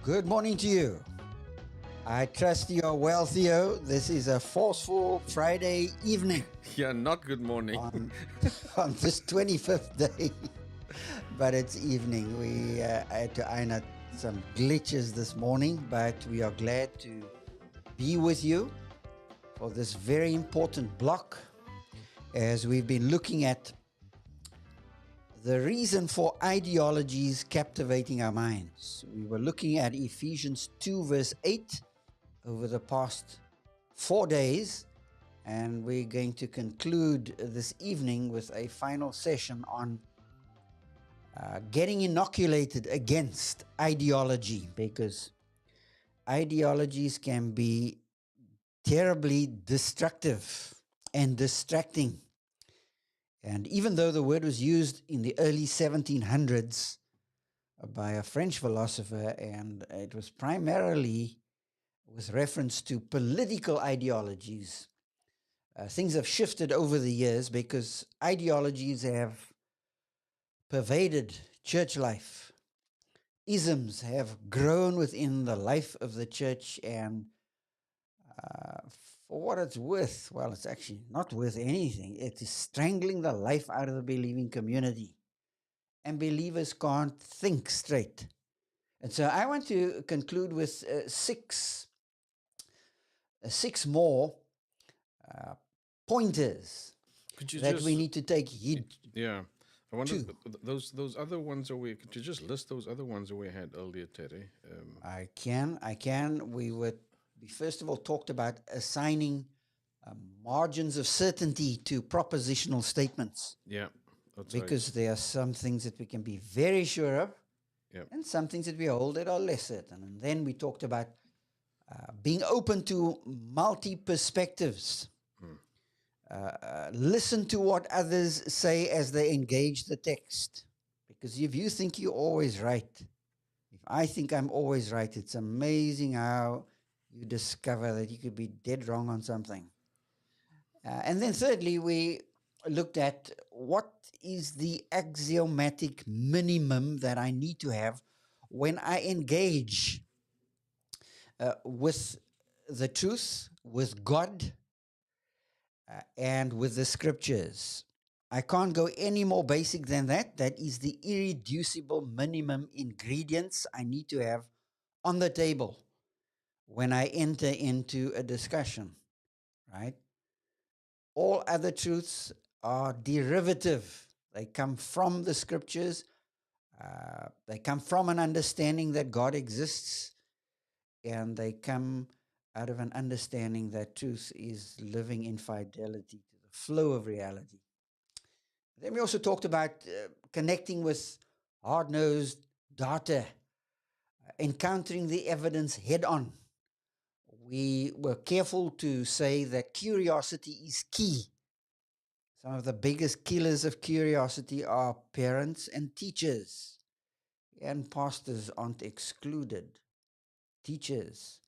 Good morning to you. I trust you are well, Theo. This is a forceful Friday evening Yeah, not good morning. on, on this 25th day, but it's evening. We had to iron out some glitches this morning, but we are glad to be with you for this very important block as we've been looking at the reason for ideologies captivating our minds. We were looking at Ephesians 2, verse 8 over the past 4 days, and we're going to conclude this evening with a final session on getting inoculated against ideology, because ideologies can be terribly destructive and distracting. And even though the word was used in the early 1700s by a French philosopher, and it was primarily with reference to political ideologies, things have shifted over the years because ideologies have pervaded church life. Isms have grown within the life of the church, and uh, for what it's worth, well, it's actually not worth anything. It is strangling the life out of the believing community, and believers can't think straight. And so I want to conclude with six more uh, pointers Could you that we just, need to take heed yeah, I wonder to. those other ones away. Could you just list those other ones that we had earlier, Terry? I can. We first of all talked about assigning margins of certainty to propositional statements, Yeah, that's right. because there are some things that we can be very sure of Yeah, and some things that we hold that are less certain. And then we talked about being open to multi perspectives. mm. Listen to what others say as they engage the text. Because if you think you're always right, if I think I'm always right, it's amazing how you discover that you could be dead wrong on something. And then thirdly, we looked at what is the axiomatic minimum that I need to have when I engage with the truth, with God, and with the scriptures. I can't go any more basic than that. That is the irreducible minimum ingredients I need to have on the table when I enter into a discussion, right? All other truths are derivative. They come from the scriptures. They come from an understanding that God exists, and they come out of an understanding that truth is living in fidelity to the flow of reality. Then we also talked about connecting with hard-nosed data, encountering the evidence head-on. We were careful to say that curiosity is key. Some of the biggest killers of curiosity are parents and teachers, and pastors aren't excluded. Teachers,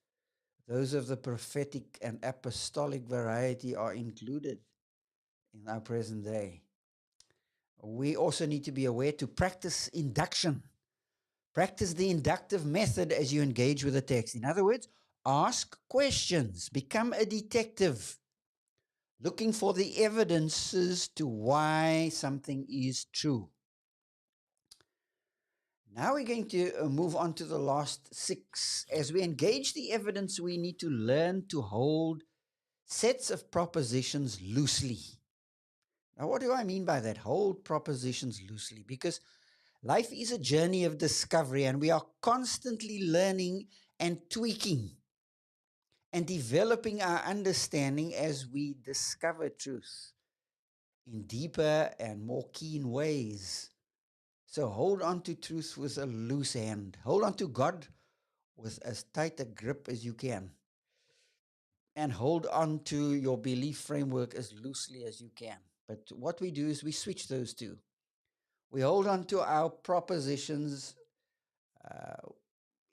those of the prophetic and apostolic variety, are included in our present day. We also need to be aware to practice induction. Practice the inductive method as you engage with the text. In other words, ask questions, become a detective, looking for the evidences to why something is true. Now we're going to move on to the last six. As we engage the evidence, we need to learn to hold sets of propositions loosely. Now, what do I mean by that? Hold propositions loosely, because life is a journey of discovery, and we are constantly learning and tweaking and developing our understanding as we discover truth in deeper and more keen ways. So hold on to truth with a loose hand. Hold on to God with as tight a grip as you can. And hold on to your belief framework as loosely as you can. But what we do is we switch those two. We hold on to our propositions uh,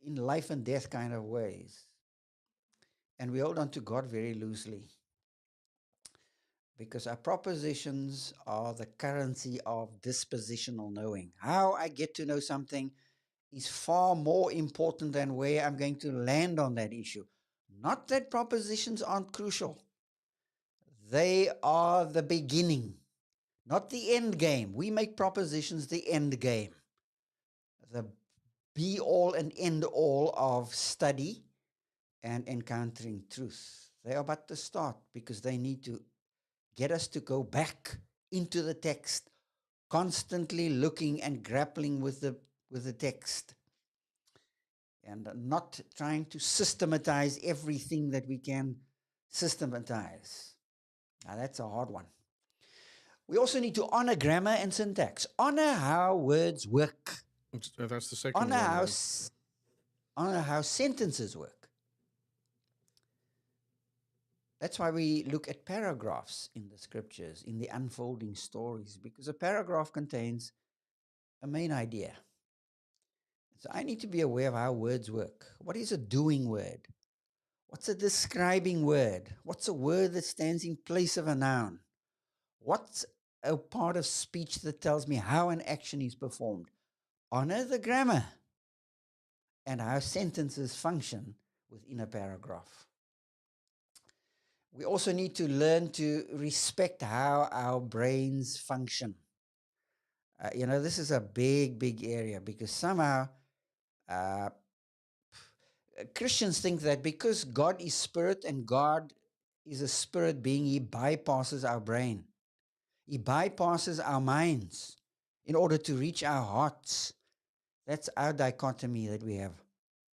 in life and death kind of ways. And we hold on to God very loosely, because our propositions are the currency of dispositional knowing. How I get to know something is far more important than where I'm going to land on that issue. Not that propositions aren't crucial, they are the beginning, not the end game. We make propositions the end game, the be all and end all of study and encountering truth. They are but the start because they need to get us to go back into the text, constantly looking and grappling with the text, and not trying to systematize everything that we can systematize. Now, that's a hard one. We also need to honor grammar and syntax, honor how words work, That's the second honor one, how, right? honor how sentences work. That's why we look at paragraphs in the scriptures, in the unfolding stories, because a paragraph contains a main idea. So I need to be aware of how words work. What is a doing word? What's a describing word? What's a word that stands in place of a noun? What's a part of speech that tells me how an action is performed? Honor the grammar and how sentences function within a paragraph. We also need to learn to respect how our brains function. This is a big area because somehow uh, Christians think that because God is spirit and God is a spirit being, he bypasses our brain. He bypasses our minds in order to reach our hearts. That's our dichotomy that we have.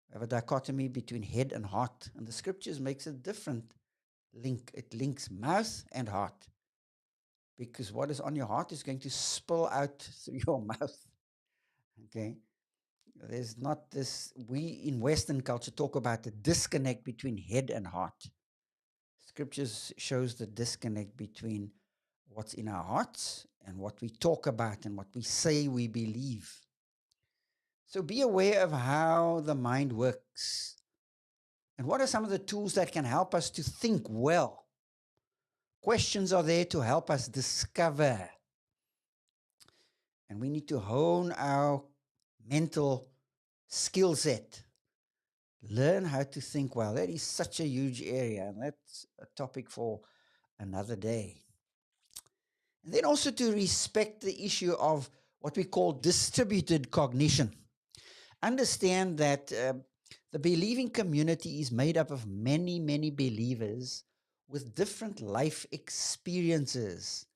We have a dichotomy between head and heart. And the scriptures makes a different link. It links mouth and heart. Because what is on your heart is going to spill out through your mouth. Okay? There's not this, we in Western culture talk about the disconnect between head and heart. Scriptures shows the disconnect between what's in our hearts and what we talk about and what we say we believe. So be aware of how the mind works. And what are some of the tools that can help us to think well? Questions are there to help us discover. And we need to hone our mental skill set. Learn how to think well. That is such a huge area, and that's a topic for another day. And then also to respect the issue of what we call distributed cognition. Understand that the believing community is made up of many believers with different life experiences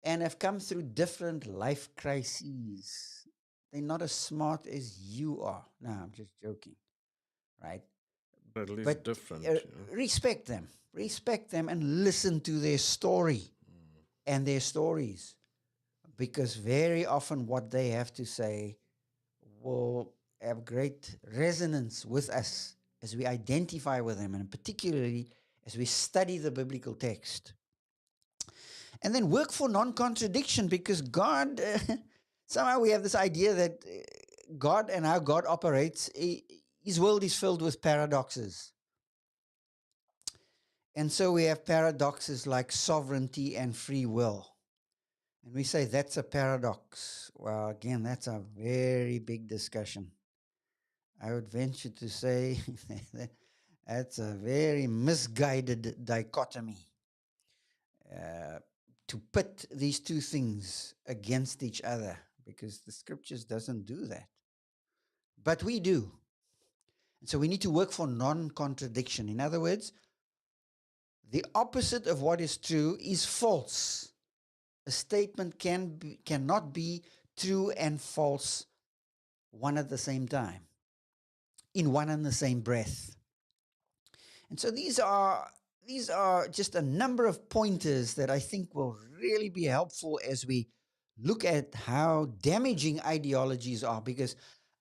and have come through different life crises. They're not as smart as you are. No, I'm just joking, right? At least But different. respect them and listen to their story and their stories, because very often what they have to say will have great resonance with us as we identify with them, and particularly as we study the biblical text. And then work for non-contradiction, because God, somehow we have this idea that God and how God operates, his world is filled with paradoxes. And so we have paradoxes like sovereignty and free will. And we say that's a paradox. Well, again, that's a very big discussion. I would venture to say that's a very misguided dichotomy. To pit these two things against each other, because the scriptures doesn't do that. But we do. And so we need to work for non-contradiction. In other words, the opposite of what is true is false. A statement cannot be true and false one at the same time, in one and the same breath. And so these are just a number of pointers that I think will really be helpful as we look at how damaging ideologies are, because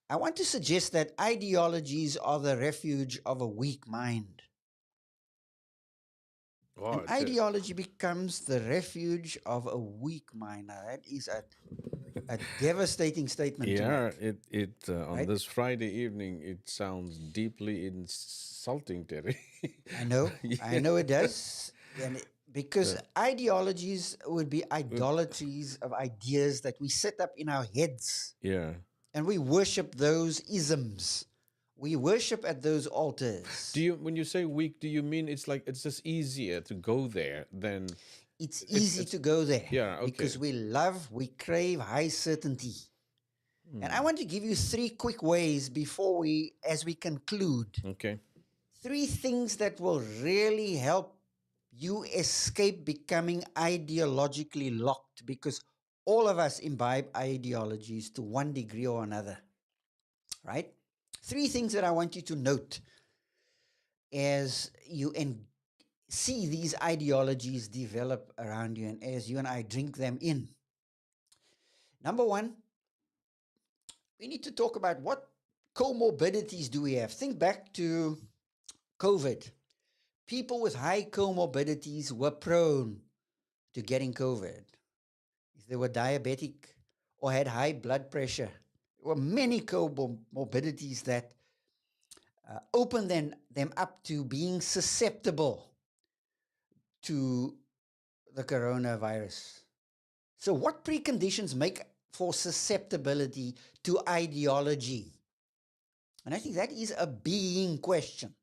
I want to suggest that ideologies are the refuge of a weak mind. Oh, An ideology becomes the refuge of a weak mind. Now, that is a devastating statement to yeah, make, it on right? this Friday evening, it sounds deeply insulting, Terry. I Yeah. know it does. And because The- ideologies would be uh, idolatries of ideas that we set up in our heads. yeah. and we worship those isms. We worship at those altars. Do you, when you say weak, do you mean it's like it's just easier to go there than It's easy it's to go there yeah, okay. because we crave high certainty. And I Hmm. want to give you three quick ways before as we conclude, Okay. three things that will really help you escape becoming ideologically locked because all of us imbibe ideologies to one degree or another, right? Three things that I want you to note as you see these ideologies develop around you and as you and I drink them in. Number one, we need to talk about what comorbidities do we have. Think back to COVID. People with high comorbidities were prone to getting COVID. If they were diabetic or had high blood pressure, there were many comorbidities that opened them up to being susceptible to the coronavirus. So, what preconditions make for susceptibility to ideology? And I think that is a being question.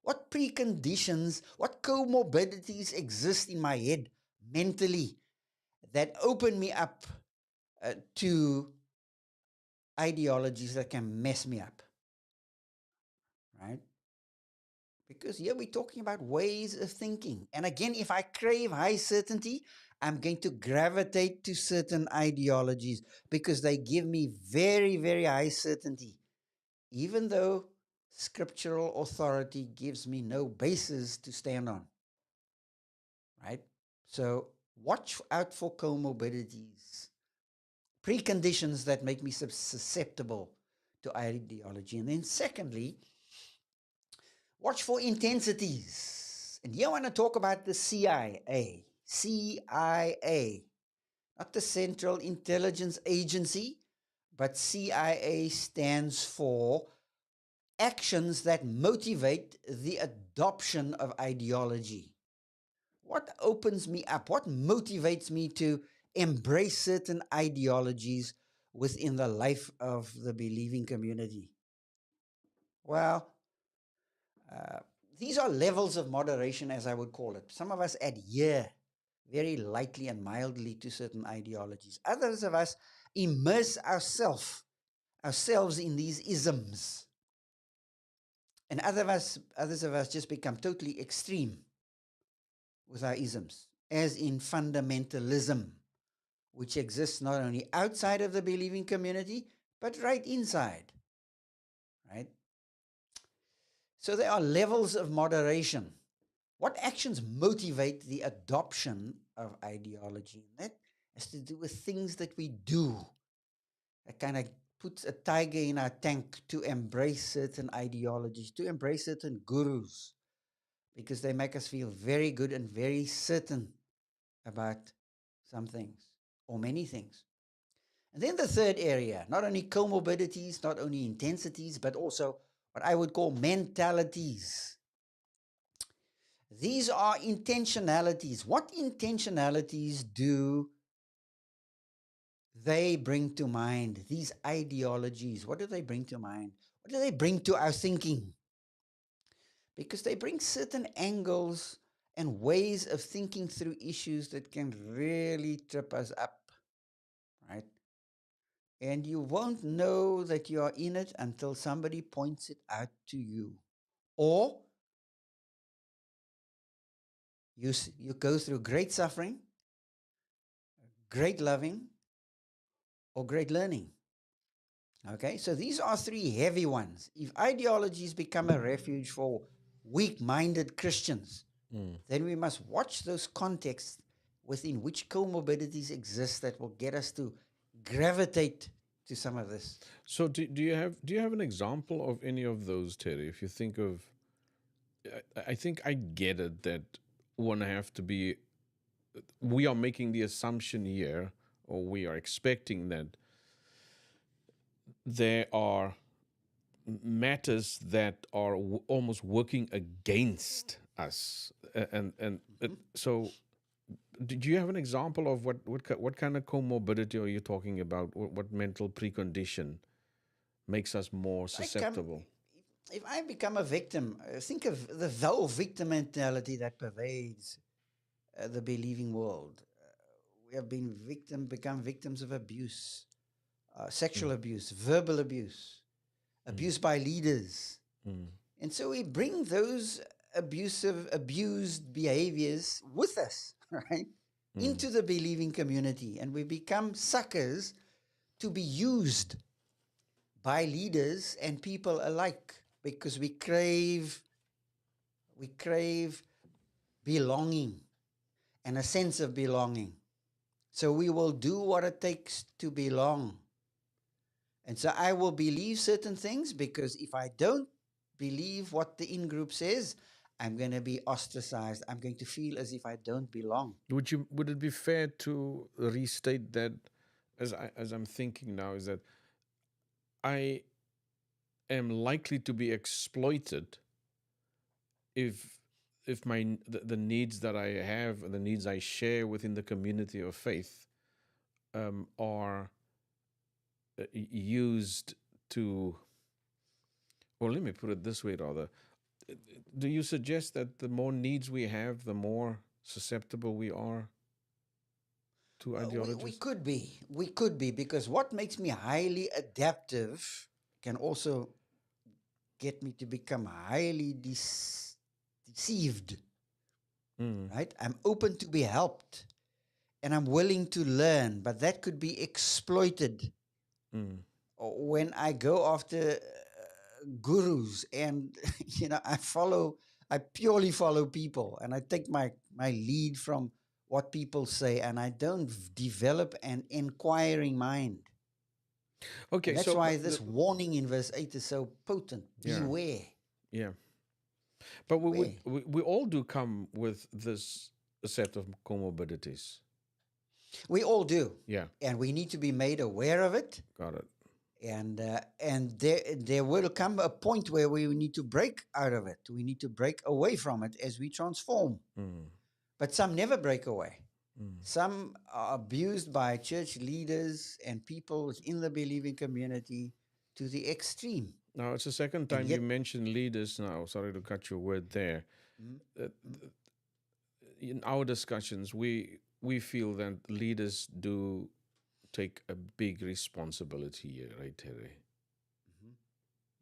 What preconditions, what comorbidities exist in my head mentally that open me up to ideologies that can mess me up, right? Because here we're talking about ways of thinking. And again, if I crave high certainty, I'm going to gravitate to certain ideologies because they give me very, very high certainty, even though scriptural authority gives me no basis to stand on, right? So watch out for comorbidities, preconditions that make me susceptible to ideology. And then, secondly, watch for intensities. And here I want to talk about the CIA. CIA, not the Central Intelligence Agency, but CIA stands for actions that motivate the adoption of ideology. What opens me up? What motivates me to embrace certain ideologies within the life of the believing community? Well, uh, these are levels of moderation, as I would call it. Some of us adhere very lightly and mildly to certain ideologies. Others of us immerse ourselves in these isms. And others of us just become totally extreme with our isms, as in fundamentalism, which exists not only outside of the believing community, but right inside, right? So there are levels of moderation. What actions motivate the adoption of ideology? And that has to do with things that we do that kind of puts a tiger in our tank to embrace certain ideologies, to embrace certain gurus, because they make us feel very good and very certain about some things or many things. And then the third area, not only comorbidities, not only intensities, but also what I would call mentalities. These are intentionalities. What intentionalities do they bring to mind? These ideologies, what do they bring to mind? What do they bring to our thinking? Because they bring certain angles and ways of thinking through issues that can really trip us up, right? And you won't know that you are in it until somebody points it out to you. Or you go through great suffering, great loving, or great learning. Okay, so these are three heavy ones. If ideologies become a refuge for weak minded Christians, Mm. then we must watch those contexts within which comorbidities exist that will get us to gravitate to some of this. So do you have an example of any of those, Terry? If you think of, I think I get it that one have to be. We are making the assumption here, or we are expecting that there are matters that are almost working against us, and Mhm. so. Do you have an example of what kind of comorbidity are you talking about? What mental precondition? makes us more If I come, susceptible. if I become a victim, think of the whole victim mentality that pervades the believing world. We have become victims of abuse, Mm, sexual abuse, verbal abuse, mm, abuse by leaders. mm, And so we bring those abused behaviors with us, right, mm. into the believing community. And we become suckers to be used by leaders and people alike because we crave belonging and a sense of belonging. So we will do what it takes to belong. And so I will believe certain things because if I don't believe what the in group says, I'm going to be ostracized. I'm going to feel as if I don't belong. Would it be fair to restate that, as I'm thinking now, is that I am likely to be exploited if the needs that I have and the needs I share within the community of faith are used to, or let me put it this way rather, do you suggest that the more needs we have, the more susceptible we are to We ideologies? could be. We could be because what makes me highly adaptive can also get me to become highly deceived, Mm, right? I'm open to be helped and I'm willing to learn, but that could be exploited mm. when I go after gurus and I purely follow people and I take my lead from what people say and I don't develop an inquiring mind. And Okay, that's so why this warning in verse 8 is so potent. yeah, Beware. yeah. But Beware. we all do come with this set of comorbidities. We all do. Yeah, And we need to be made aware of it. got it. And there will come a point where we need to break out of it. We need to break away from it as we transform. Mm, But some never break away. mm. Some are abused by church leaders and people in the believing community to the extreme. Now, it's the second And time you yet, mentioned leaders now. Sorry to cut your word there. mm, Uh, mm, In our discussions, we feel that leaders do take a big responsibility here, right, Terry? mhm,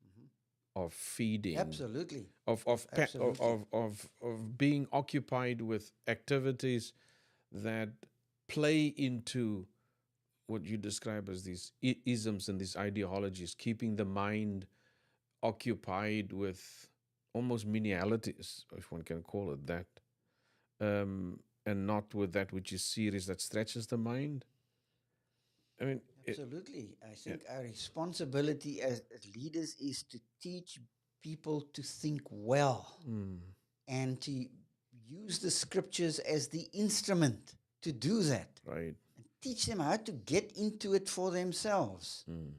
mhm. Of feeding, Absolutely. of, Absolutely. of being occupied with activities that play into what you describe as these isms and these ideologies, keeping the mind occupied with almost menialities, if one can call it that, and not with that which is serious that stretches the mind. I mean, Absolutely. I yeah, think our responsibility as leaders is to teach people to think well mm, and to use the scriptures as the instrument to do that. right. And teach them how to get into it for themselves. Mm,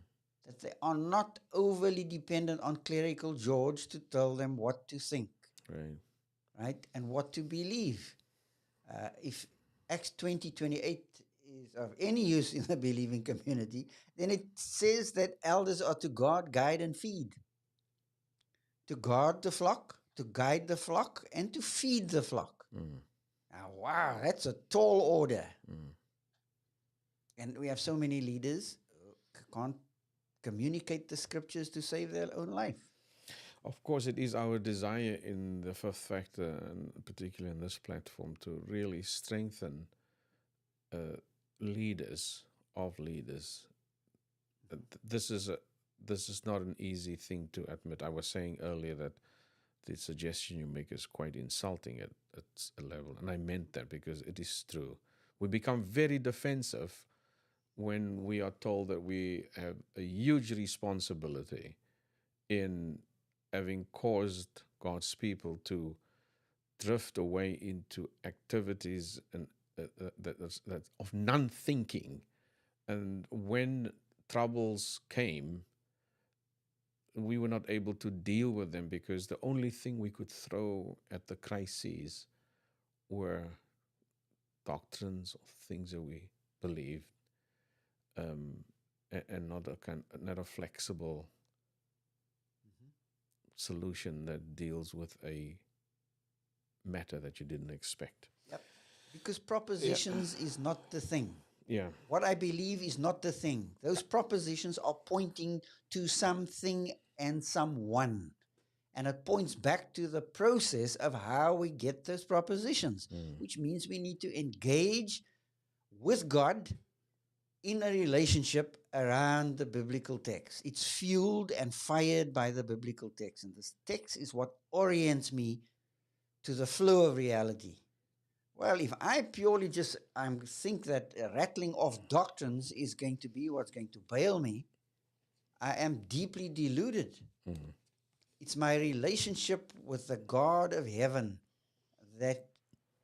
That they are not overly dependent on clerical George to tell them what to think, right. right? And what to believe. If Acts 20:28 is of any use in the believing community, then it says that elders are to guard, guide, and feed. To guard the flock, to guide the flock, and to feed the flock. Mm, Now, wow, that's a tall order. mm. And we have so many leaders who can't communicate the scriptures to save their own life. Of course, it is our desire in the fifth factor, and particularly in this platform, to really strengthen uh, leaders of leaders. This is not an easy thing to admit. I was saying earlier that the suggestion you make is quite insulting at a level, and I meant that because it is true. We become very defensive when we are told that we have a huge responsibility in having caused God's people to drift away into activities and that's of non-thinking. And when troubles came, we were not able to deal with them because the only thing we could throw at the crises were doctrines or things that we believed, um, and not a flexible Mhm. solution that deals with a matter that you didn't expect. Yep. Because Yeah. propositions is not the thing. Yeah. What I believe is not the thing. Those propositions are pointing to something and someone. And it points back to the process of how we get those propositions, Mm. which means we need to engage with God in a relationship around the biblical text. It's fueled and fired by the biblical text. And this text is what orients me to the flow of reality. Well, if I purely just think that rattling off doctrines is going to be what's going to bail me, I am deeply deluded. Mm. It's my relationship with the God of heaven that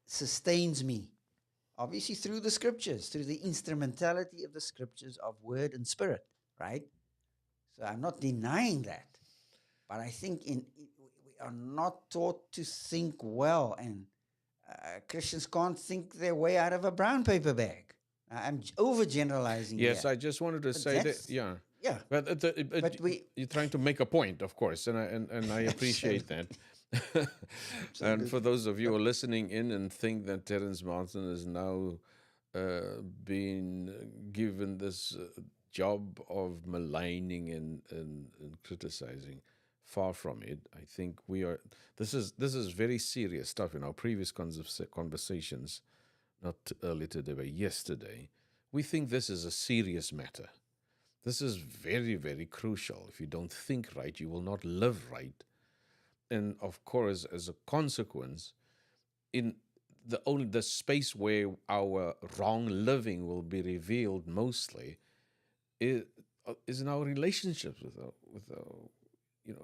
sustains me, obviously through the scriptures, through the instrumentality of the scriptures of word and spirit, right? So I'm not denying that. But I think we are not taught to think well, and Christians can't think their way out of a brown paper bag. I'm overgeneralizing Yes, here, I just wanted to but say that. that's Yeah, yeah. but But we you're trying to make a point, of course, and I appreciate that. absolutely, And for absolutely. those of you Yep. who are listening in and think that Terence Martin is now been given this job of maligning and criticizing, far from it. I think we are. This is very serious stuff. In our previous conversations, not earlier today, but yesterday, we think this is a serious matter. This is very, very crucial. If you don't think right, you will not live right. And of course, as a consequence, in the space where our wrong living will be revealed mostly is, is in our relationships with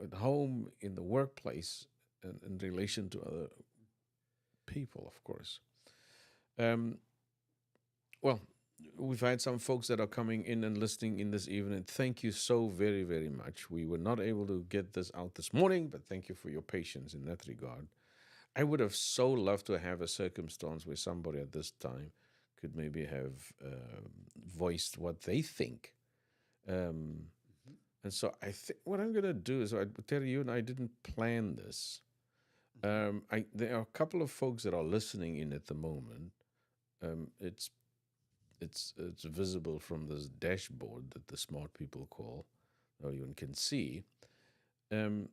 at home, in the workplace, and in relation to other people, of course. Um, Well, we've had some folks that are coming in and listening in this evening. Thank you so very, very much. We were not able to get this out this morning, but thank you for your patience in that regard. I would have so loved to have a circumstance where somebody at this time could maybe have voiced what they think. Um, Mhm. and so I think what I'm going to do is I tell you, and I didn't plan this. Mhm. There are a couple of folks that are listening in at the moment. It's it's visible from this dashboard that the smart people call, or you can see. Um,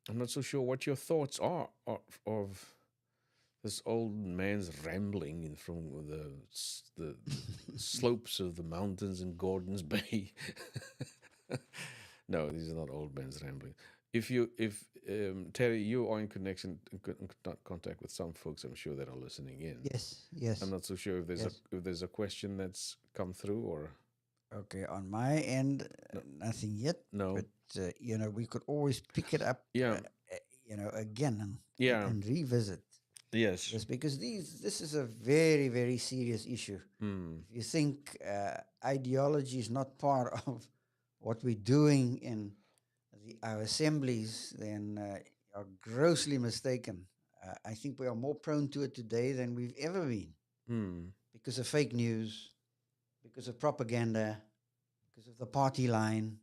I'm not so sure what your thoughts are of this old man's rambling in from the slopes of the mountains in Gordon's Bay. No, these are not old man's rambling. If Terry, you are in contact with some folks, I'm sure that are listening in. Yes, I'm yes, not so sure yes. if there's a question that's come through or Okay, on my end, no. nothing yet, No. but we could always pick it up, Yeah. again Yeah. and revisit Yes. this because this is a very, very serious issue. Hmm. If you think ideology is not part of what we're doing in our assemblies, then you're grossly mistaken. I think we are more prone to it today than we've ever been Hmm. because of fake news, because of propaganda, because of the party line,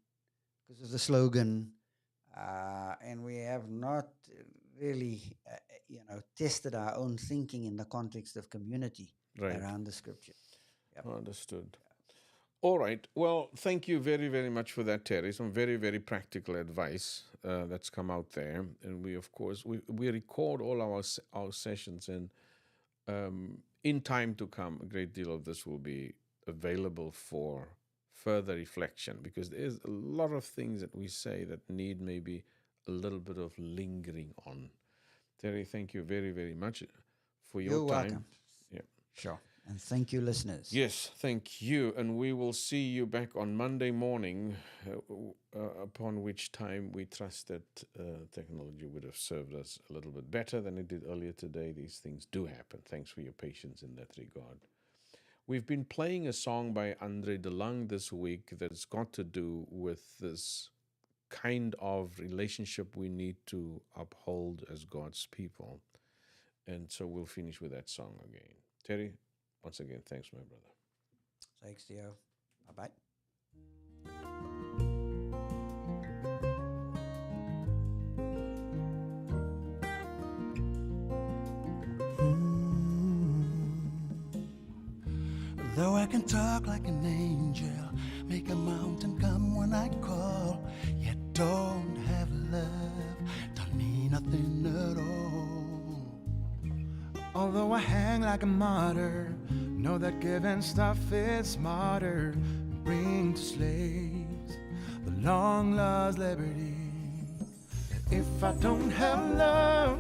because of the slogan, and we have not really, tested our own thinking in the context of community Right. around the scripture. Yep. Understood. All right. Well, thank you very, very much for that, Terry. Some very, very practical advice that's come out there, and we, of course, we record all our sessions, and in time to come, a great deal of this will be available for further reflection because there's a lot of things that we say that need maybe a little bit of lingering on. Terry, thank you very, very much for your You're time. welcome. Yeah. Sure. And thank you, listeners. Yes, thank you. And we will see you back on Monday morning, upon which time we trust that technology would have served us a little bit better than it did earlier today. These things do happen. Thanks for your patience in that regard. We've been playing a song by Andre de Lange this week that's got to do with this kind of relationship we need to uphold as God's people. And so we'll finish with that song again. Terry, once again, thanks, my brother. Thanks, Theo. Bye bye. Though I can talk like an angel, make a mountain come when I call, yet don't have love, don't mean nothing at all. Although I hang like a martyr, know that giving stuff is smarter, bring to slaves the long lost liberty. If I don't have love,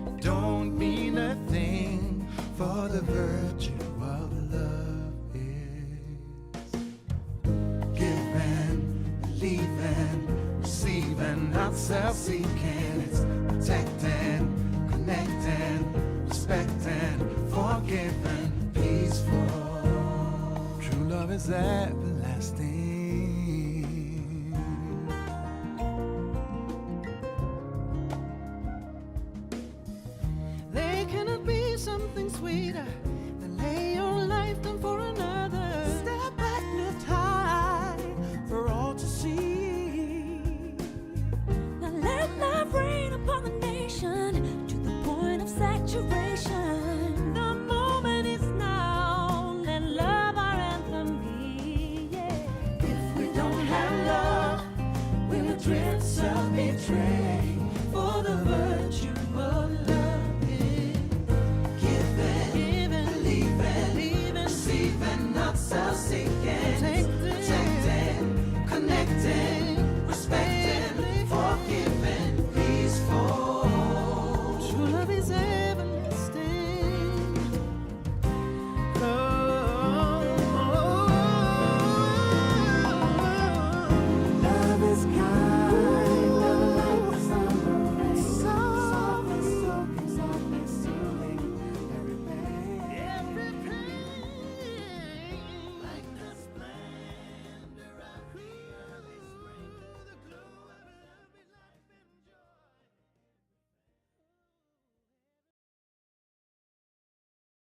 it don't mean a thing, for the virtue of love is giving, believing, receiving, not self-seeking. It's protecting, connecting, respecting, forgiving, peaceful. True love is everlasting.